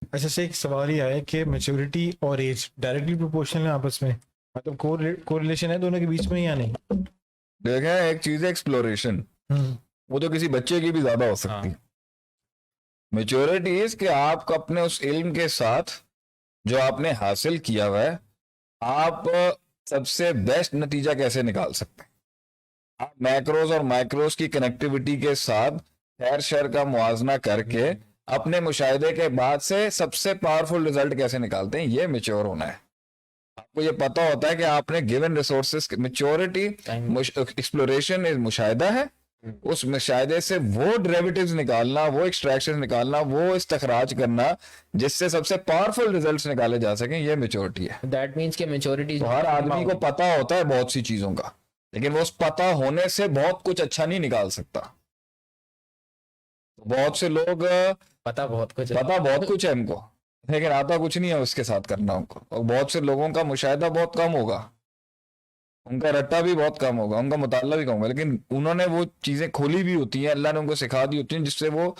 अच्छा से एक सवाल ही आया कि मैच्योरिटी और एज डायरेक्टली प्रोपोर्शनल है आपस में, मतलब कोरिलेशन है दोनों के बीच में या नहीं? देखें, एक चीज है एक्सप्लोरेशन, वो तो किसी बच्चे की भी ज्यादा हो सकती है। मेच्योरिटी इज कि आप अपने उस इल्म के साथ जो आपने हासिल किया हुआ है, आप सबसे बेस्ट नतीजा कैसे निकाल सकते हैं। आप मैक्रोज और माइक्रोज की कनेक्टिविटी के साथ खैर शर का मुआजना करके अपने मुशाहिदे के बाद से सबसे पावरफुल रिजल्ट कैसे निकालते हैं, ये मेच्योर होना है। आपको ये पता होता है कि आपने given resources, maturity exploration is मुशाहिदा है, उस मुशाहिदे से वो डेरिवेटिव्स निकालना, वो एक्सट्रैक्शन निकालना, वो इस्तखराज करना जिससे सबसे पावरफुल रिजल्ट्स निकाले जा सकें, ये मेच्योरिटी है। दैट मींस कि मेच्योरिटी तो हर आदमी को पता होता है बहुत सी चीजों का, लेकिन वो उस पता होने से बहुत कुछ अच्छा नहीं निकाल सकता। बहुत से लोग पता बहुत कुछ है उनको, लेकिन आता कुछ नहीं है उसके साथ करना उनको। और बहुत से लोगों का मुशाहिदा बहुत कम होगा, उनका रट्टा भी बहुत कम होगा, उनका मुताला भी कम होगा, लेकिन उन्होंने वो चीजें खोली भी होती हैं, अल्लाह ने उनको सिखा दी होती हैं, जिससे वो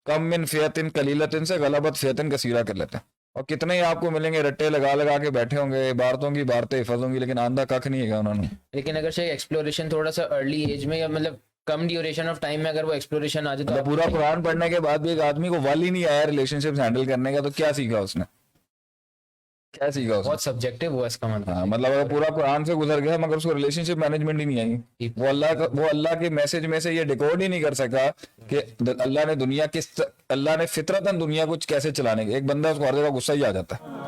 कम मिन फियतिन कलीलतिन से गलबत फियतिन कसीरा कर लेते हैं। और कितने ही आपको मिलेंगे रट्टे लगा लगा के बैठे होंगे, इबारतों की इबारतें हिफज होंगी, लेकिन आंधा कख नहीं है उन्होंने। लेकिन अगर से एक्सप्लोरेशन थोड़ा सा अर्ली एज में या मतलब कम ड्यूरेशन ऑफ टाइम में अगर वो एक्सप्लोरेशन आ जाए तो पूरा कुरान पढ़ने के बाद भी एक आदमी को वाल ही नहीं आया रिलेशनशिप्स हैंडल करने का, तो क्या सीखा उसने, क्या सीखा उसने? बहुत सब्जेक्टिव हुआ इसका मतलब। हाँ, मतलब अगर पूरा कुरान से गुजर गया मगर उसको रिलेशनशिप मैनेजमेंट ही नहीं आई, वो अल्लाह के मैसेज में से ये डिकोड ही नहीं कर सका कि अल्लाह ने फितरतन दुनिया को कैसे चलाने के। एक बंदा उसको हर जगह गुस्सा ही आ जाता है,